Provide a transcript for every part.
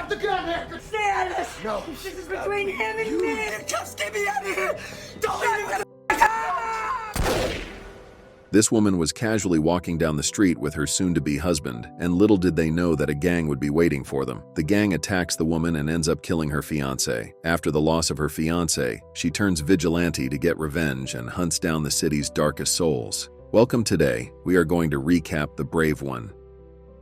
Drop the gun, Erica! Stay out of this! No. This is between him and me! Just get me out of here! Don't leave me! This woman was casually walking down the street with her soon-to-be husband, and little did they know that a gang would be waiting for them. The gang attacks the woman and ends up killing her fiancé. After the loss of her fiancé, she turns vigilante to get revenge and hunts down the city's darkest souls. Welcome today, we are going to recap The Brave One.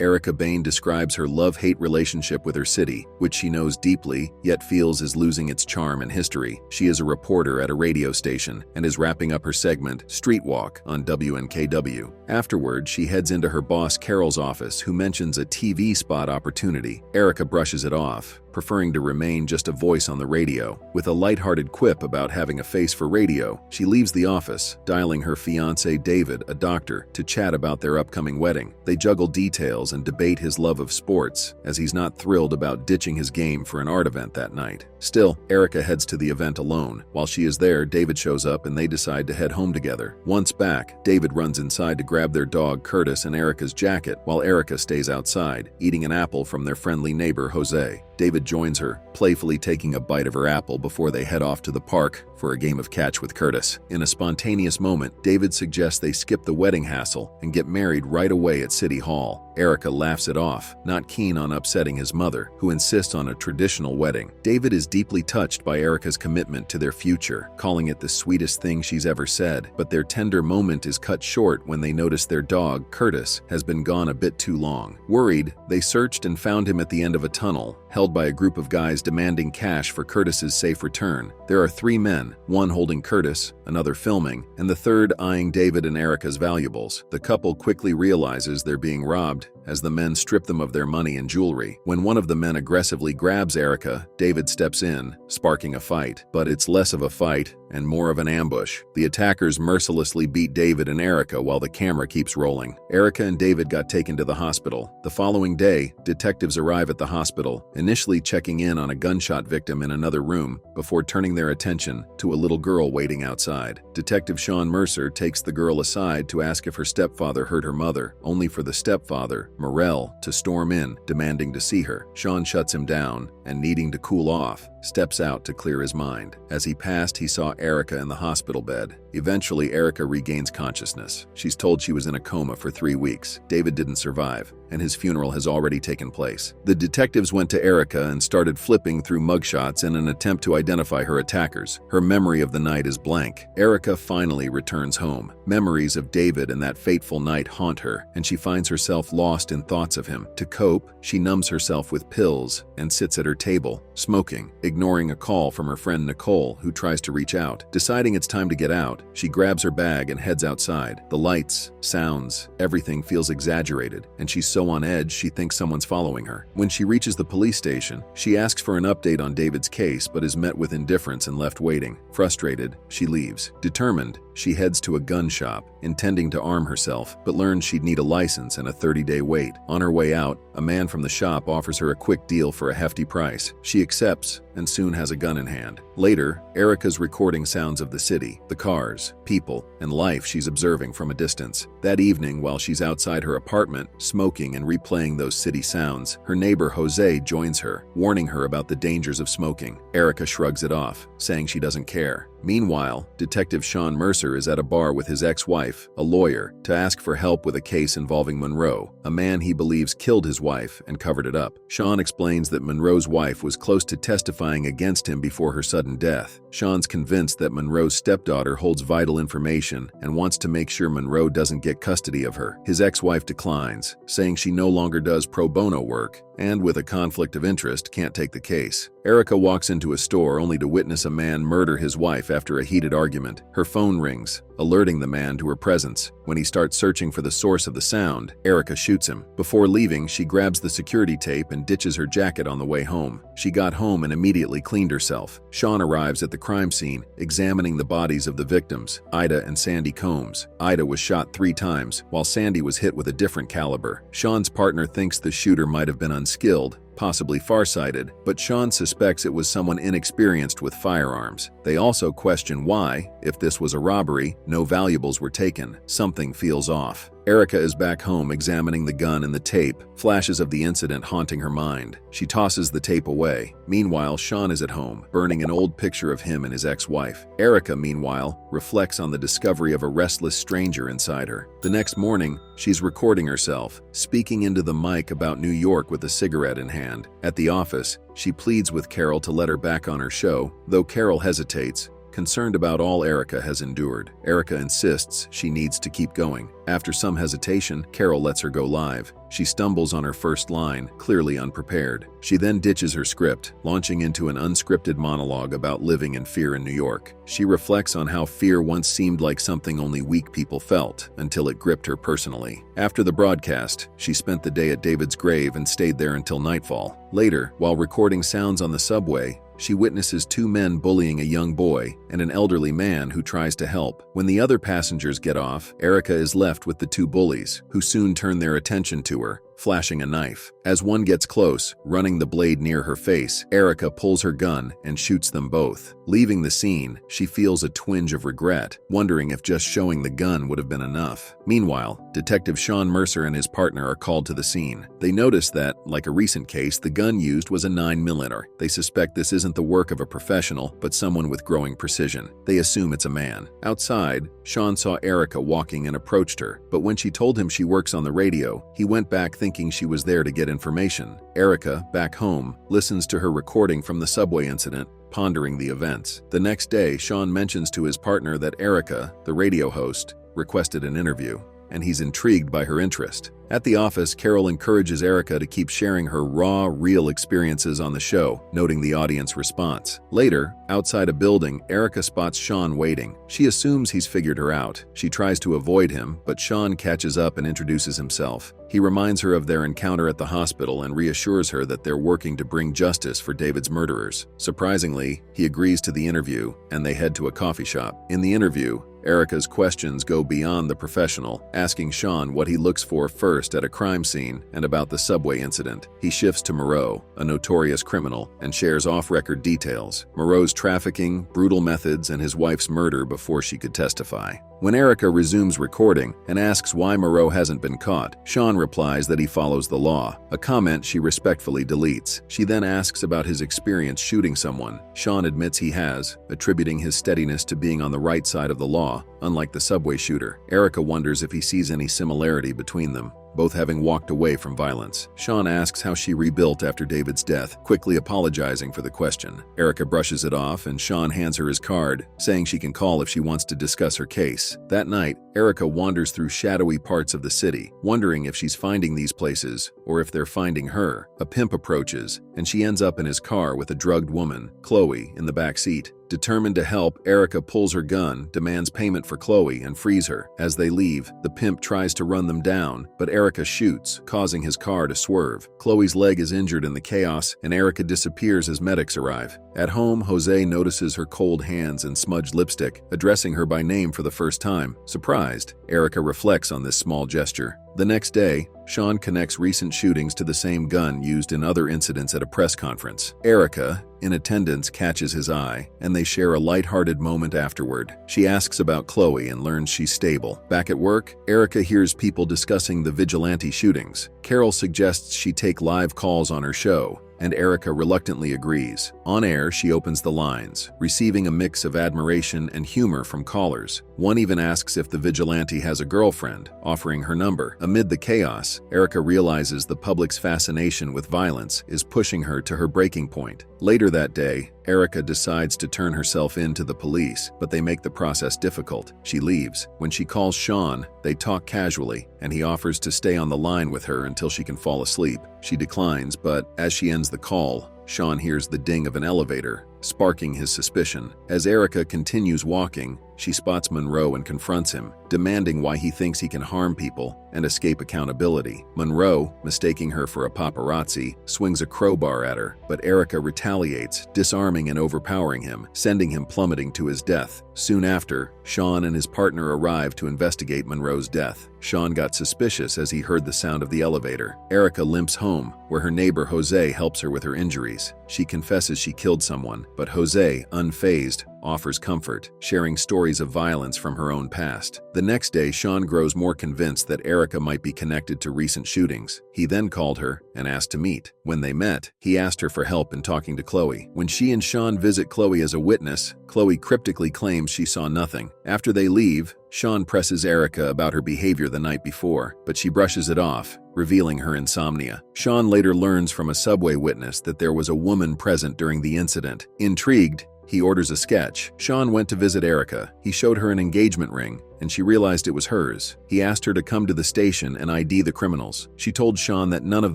Erica Bain describes her love-hate relationship with her city, which she knows deeply, yet feels is losing its charm and history. She is a reporter at a radio station and is wrapping up her segment, Street Walk, on WNKW. Afterward, she heads into her boss Carol's office, who mentions a TV spot opportunity. Erica brushes it off, preferring to remain just a voice on the radio. With a lighthearted quip about having a face for radio, she leaves the office, dialing her fiancé David, a doctor, to chat about their upcoming wedding. They juggle details and debate his love of sports, as he's not thrilled about ditching his game for an art event that night. Still, Erica heads to the event alone. While she is there, David shows up and they decide to head home together. Once back, David runs inside to grab their dog Curtis and Erica's jacket, while Erica stays outside, eating an apple from their friendly neighbor Jose. David joins her, playfully taking a bite of her apple before they head off to the park for a game of catch with Curtis. In a spontaneous moment, David suggests they skip the wedding hassle and get married right away at City Hall. Erica laughs it off, not keen on upsetting his mother, who insists on a traditional wedding. David is deeply touched by Erica's commitment to their future, calling it the sweetest thing she's ever said, but their tender moment is cut short when they notice their dog, Curtis, has been gone a bit too long. Worried, they searched and found him at the end of a tunnel, held by a group of guys demanding cash for Curtis's safe return. There are three men, one holding Curtis, another filming, and the third eyeing David and Erica's valuables. The couple quickly realizes they're being robbed as the men strip them of their money and jewelry. When one of the men aggressively grabs Erica, David steps in, sparking a fight. But it's less of a fight and more of an ambush. The attackers mercilessly beat David and Erica while the camera keeps rolling. Erica and David got taken to the hospital. The following day, detectives arrive at the hospital, initially checking in on a gunshot victim in another room before turning their attention to a little girl waiting outside. Detective Sean Mercer takes the girl aside to ask if her stepfather hurt her mother, only for the stepfather, Morel, to storm in, demanding to see her. Sean shuts him down and, needing to cool off, steps out to clear his mind. As he passed, he saw Erica in the hospital bed. Eventually, Erica regains consciousness. She's told she was in a coma for 3 weeks. David didn't survive, and his funeral has already taken place. The detectives went to Erica and started flipping through mugshots in an attempt to identify her attackers. Her memory of the night is blank. Erica finally returns home. Memories of David and that fateful night haunt her, and she finds herself lost in thoughts of him. To cope, she numbs herself with pills and sits at her table, smoking, ignoring a call from her friend Nicole, who tries to reach out. Deciding it's time to get out, she grabs her bag and heads outside. The lights, sounds, everything feels exaggerated, and she's so on edge she thinks someone's following her. When she reaches the police station, she asks for an update on David's case but is met with indifference and left waiting. Frustrated, she leaves. Determined, she heads to a gun shop, intending to arm herself, but learns she'd need a license and a 30-day wait. On her way out, a man from the shop offers her a quick deal for a hefty price. She accepts and soon has a gun in hand. Later, Erica's recording sounds of the city, the cars, people, and life she's observing from a distance. That evening, while she's outside her apartment, smoking and replaying those city sounds, her neighbor Jose joins her, warning her about the dangers of smoking. Erica shrugs it off, saying she doesn't care. Meanwhile, Detective Sean Mercer is at a bar with his ex-wife, a lawyer, to ask for help with a case involving Monroe, a man he believes killed his wife and covered it up. Sean explains that Monroe's wife was close to testifying against him before her sudden death. Sean's convinced that Monroe's stepdaughter holds vital information and wants to make sure Monroe doesn't get custody of her. His ex-wife declines, saying she no longer does pro bono work and, with a conflict of interest, can't take the case. Erica walks into a store only to witness a man murder his wife after a heated argument. Her phone rings, alerting the man to her presence. When he starts searching for the source of the sound, Erica shoots him. Before leaving, she grabs the security tape and ditches her jacket on the way home. She got home and immediately cleaned herself. Sean arrives at the crime scene, examining the bodies of the victims, Ida and Sandy Combs. Ida was shot 3 times, while Sandy was hit with a different caliber. Sean's partner thinks the shooter might have been unskilled, possibly farsighted, but Sean suspects it was someone inexperienced with firearms. They also question why, if this was a robbery, no valuables were taken. Something feels off. Erica is back home examining the gun and the tape, flashes of the incident haunting her mind. She tosses the tape away. Meanwhile, Sean is at home, burning an old picture of him and his ex-wife. Erica, meanwhile, reflects on the discovery of a restless stranger inside her. The next morning, she's recording herself, speaking into the mic about New York with a cigarette in hand. At the office, she pleads with Carol to let her back on her show, though Carol hesitates, concerned about all Erica has endured. Erica insists she needs to keep going. After some hesitation, Carol lets her go live. She stumbles on her first line, clearly unprepared. She then ditches her script, launching into an unscripted monologue about living in fear in New York. She reflects on how fear once seemed like something only weak people felt, until it gripped her personally. After the broadcast, she spent the day at David's grave and stayed there until nightfall. Later, while recording sounds on the subway, she witnesses two men bullying a young boy and an elderly man who tries to help. When the other passengers get off, Erica is left with the two bullies, who soon turn their attention to her, flashing a knife. As one gets close, running the blade near her face, Erica pulls her gun and shoots them both. Leaving the scene, she feels a twinge of regret, wondering if just showing the gun would have been enough. Meanwhile, Detective Sean Mercer and his partner are called to the scene. They notice that, like a recent case, the gun used was a 9mm. They suspect this isn't the work of a professional, but someone with growing precision. They assume it's a man. Outside, Sean saw Erica walking and approached her, but when she told him she works on the radio, he went back thinking she was there to get information. Erica, back home, listens to her recording from the subway incident, pondering the events. The next day, Sean mentions to his partner that Erica, the radio host, requested an interview, and he's intrigued by her interest. At the office, Carol encourages Erica to keep sharing her raw, real experiences on the show, noting the audience response. Later, outside a building, Erica spots Sean waiting. She assumes he's figured her out. She tries to avoid him, but Sean catches up and introduces himself. He reminds her of their encounter at the hospital and reassures her that they're working to bring justice for David's murderers. Surprisingly, he agrees to the interview, and they head to a coffee shop. In the interview, Erica's questions go beyond the professional, asking Sean what he looks for first at a crime scene and about the subway incident. He shifts to Moreau, a notorious criminal, and shares off-record details: Moreau's trafficking, brutal methods, and his wife's murder before she could testify. When Erica resumes recording and asks why Moreau hasn't been caught, Sean replies that he follows the law, a comment she respectfully deletes. She then asks about his experience shooting someone. Sean admits he has, attributing his steadiness to being on the right side of the law, unlike the subway shooter. Erica wonders if he sees any similarity between them, both having walked away from violence. Sean asks how she rebuilt after David's death, quickly apologizing for the question. Erica brushes it off, and Sean hands her his card, saying she can call if she wants to discuss her case. That night, Erica wanders through shadowy parts of the city, wondering if she's finding these places or if they're finding her. A pimp approaches, and she ends up in his car with a drugged woman, Chloe, in the back seat. Determined to help, Erica pulls her gun, demands payment for Chloe, and frees her. As they leave, the pimp tries to run them down, but Erica shoots, causing his car to swerve. Chloe's leg is injured in the chaos, and Erica disappears as medics arrive. At home, Jose notices her cold hands and smudged lipstick, addressing her by name for the first time. Surprised, Erica reflects on this small gesture. The next day, Sean connects recent shootings to the same gun used in other incidents at a press conference. Erica, in attendance, catches his eye, and they share a lighthearted moment afterward. She asks about Chloe and learns she's stable. Back at work, Erica hears people discussing the vigilante shootings. Carol suggests she take live calls on her show, and Erica reluctantly agrees. On air, she opens the lines, receiving a mix of admiration and humor from callers. One even asks if the vigilante has a girlfriend, offering her number. Amid the chaos, Erica realizes the public's fascination with violence is pushing her to her breaking point. Later that day, Erica decides to turn herself in to the police, but they make the process difficult. She leaves. When she calls Sean, they talk casually, and he offers to stay on the line with her until she can fall asleep. She declines, but as she ends the call, Sean hears the ding of an elevator, sparking his suspicion. As Erica continues walking, she spots Monroe and confronts him, demanding why he thinks he can harm people and escape accountability. Monroe, mistaking her for a paparazzi, swings a crowbar at her, but Erica retaliates, disarming and overpowering him, sending him plummeting to his death. Soon after, Sean and his partner arrive to investigate Monroe's death. Sean got suspicious as he heard the sound of the elevator. Erica limps home, where her neighbor Jose helps her with her injuries. She confesses she killed someone, but Jose, unfazed, offers comfort, sharing stories of violence from her own past. The next day, Sean grows more convinced that Erica might be connected to recent shootings. He then called her and asked to meet. When they met, he asked her for help in talking to Chloe. When she and Sean visit Chloe as a witness, Chloe cryptically claims she saw nothing. After they leave, Sean presses Erica about her behavior the night before, but she brushes it off, revealing her insomnia. Sean later learns from a subway witness that there was a woman present during the incident. Intrigued, he orders a sketch. Sean went to visit Erica. He showed her an engagement ring, and she realized it was hers. He asked her to come to the station and ID the criminals. She told Sean that none of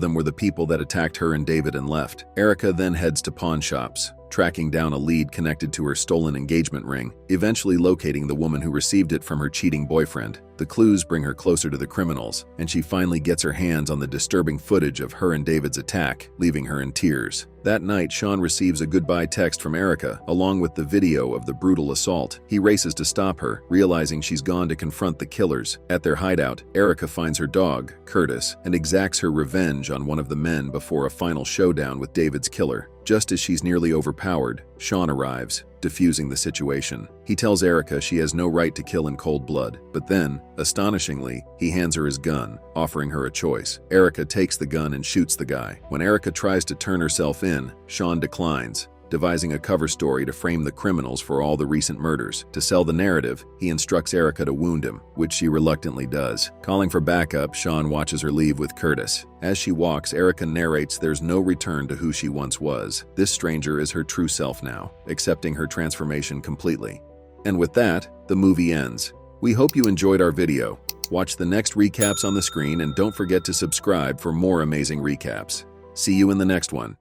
them were the people that attacked her and David and left. Erica then heads to pawn shops, tracking down a lead connected to her stolen engagement ring, eventually locating the woman who received it from her cheating boyfriend. The clues bring her closer to the criminals, and she finally gets her hands on the disturbing footage of her and David's attack, leaving her in tears. That night, Sean receives a goodbye text from Erica, along with the video of the brutal assault. He races to stop her, realizing she's gone to confront the killers. At their hideout, Erica finds her dog, Curtis, and exacts her revenge on one of the men before a final showdown with David's killer. Just as she's nearly overpowered, Sean arrives, diffusing the situation. He tells Erica she has no right to kill in cold blood, but then, astonishingly, he hands her his gun, offering her a choice. Erica takes the gun and shoots the guy. When Erica tries to turn herself in, Sean declines, devising a cover story to frame the criminals for all the recent murders. To sell the narrative, he instructs Erica to wound him, which she reluctantly does. Calling for backup, Sean watches her leave with Curtis. As she walks, Erica narrates there's no return to who she once was. This stranger is her true self now, accepting her transformation completely. And with that, the movie ends. We hope you enjoyed our video. Watch the next recaps on the screen and don't forget to subscribe for more amazing recaps. See you in the next one.